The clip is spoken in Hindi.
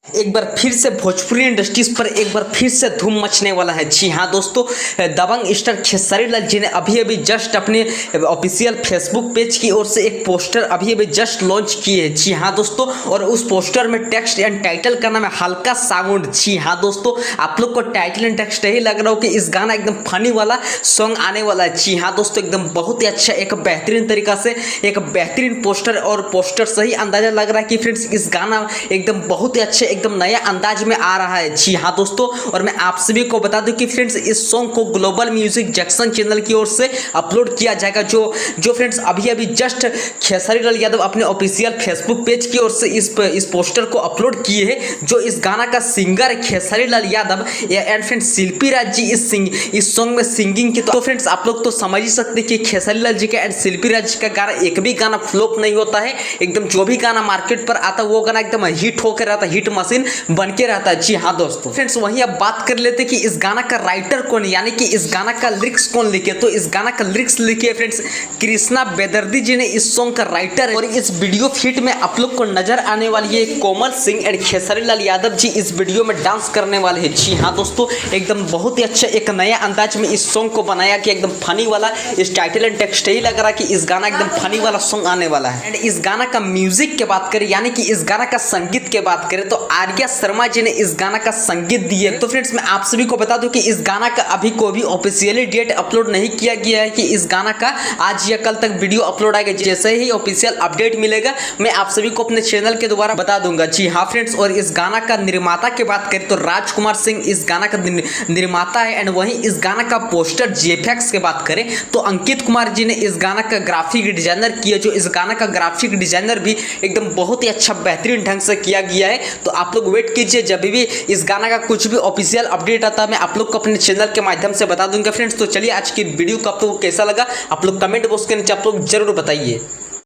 एक बार फिर से भोजपुरी इंडस्ट्रीज पर एक बार फिर से धूम मचने वाला है। जी हाँ दोस्तों, दबंग स्टार खेसारी लाल जी ने अभी अभी जस्ट अपने ऑफिशियल फेसबुक पेज की ओर से एक पोस्टर अभी अभी जस्ट लॉन्च किए है। जी हाँ दोस्तों, और उस पोस्टर में टेक्स्ट एंड टाइटल का नाम है हल्का साउंड। जी हाँ दोस्तों, आप लोग को टाइटल एंड टेक्स्ट यही लग रहा हो कि इस गाना एकदम फनी वाला सॉन्ग आने वाला है। जी हाँ दोस्तों, एकदम बहुत ही अच्छा एक बेहतरीन तरीका से एक बेहतरीन पोस्टर और पोस्टर से ही अंदाजा लग रहा है कि फ्रेंड्स इस गाना एकदम बहुत ही अच्छे एकदम नया अंदाज में आ रहा है। जी हाँ दोस्तों, और मैं आप सभी को बता दूं कि फ्रेंड्स इस सॉन्ग को ग्लोबल म्यूजिक जंक्शन चैनल की ओर से अपलोड किया जाएगा। जो फ्रेंड्स अभी अभी जस्ट खेसारी लाल यादव अपने ऑफिशियल फेसबुक पेज की ओर से इस पोस्टर को अपलोड किए हैं। जो इस गाना का सिंगर है खेसारी लाल यादव एंड फ्रेंड्स शिल्पी राज जी इस सॉन्ग में सिंगिंग की। तो फ्रेंड्स आप लोग तो समझ ही सकते हैं कि खेसारी लाल जी का एंड शिल्पी राज जी का गाना एक भी गाना फ्लॉप नहीं होता है। एकदम जो भी गाना मार्केट पर आता है वो गाना एकदम हिट होकर रहता है, हिट मशीन बन के रहता है। जी हाँ दोस्तों, फ्रेंड्स वहीं अब बात कर लेते कि इस गाना का राइटर कौन है, यानी कि इस गाना का लिरिक्स कौन लिखे। तो इस गाना का लिरिक्स लिखे फ्रेंड्स कृष्णा बेदर्दी जी ने इस सॉन्ग का राइटर है। और इस वीडियो फीड में आप लोग को नजर आने वाली है कोमल सिंह एंड खेसारी लाल यादव जी इस वीडियो में डांस करने वाले हैं। जी हाँ दोस्तों, एकदम बहुत ही अच्छा एक नया अंदाज में इस सॉन्ग को बनाया कि एकदम फनी वाला इस टाइटल एंड टेक्स्ट ही लग रहा कि इस गाना एकदम फनी वाला सॉन्ग आने वाला है। एंड इस गाना का म्यूजिक की बात करें यानी कि इस गाना का संगीत की बात करें तो आर्या शर्मा जी ने इस गाना का संगीत दिए। तो फ्रेंड्स मैं आप सभी को बता दूं कि इस गाना का अभी कोई भी ऑफिशियली डेट अपलोड नहीं किया गया है कि इस गाना का आज या कल तक वीडियो अपलोड आएगा। जैसे ही ऑफिशियल अपडेट मिलेगा मैं आप सभी को अपने चैनल के द्वारा बता दूंगा। जी हाँ फ्रेंड्स, और इस गाना का निर्माता की बात करें तो राजकुमार सिंह इस गाना का निर्माता है। एंड वहीं इस गाना का पोस्टर जीएफएक्स की बात करें तो अंकित कुमार जी ने इस गाना का ग्राफिक डिजाइनर किया। जो इस गाना का ग्राफिक डिजाइनर भी एकदम बहुत ही अच्छा बेहतरीन ढंग से किया गया है। तो आप लोग वेट कीजिए, जब भी इस गाना का कुछ भी ऑफिशियल अपडेट आता है मैं आप लोग को अपने चैनल के माध्यम से बता दूंगा। फ्रेंड्स तो चलिए आज की वीडियो को आप लोग को कैसा लगा आप लोग कमेंट बॉक्स के नीचे आप लोग जरूर बताइए।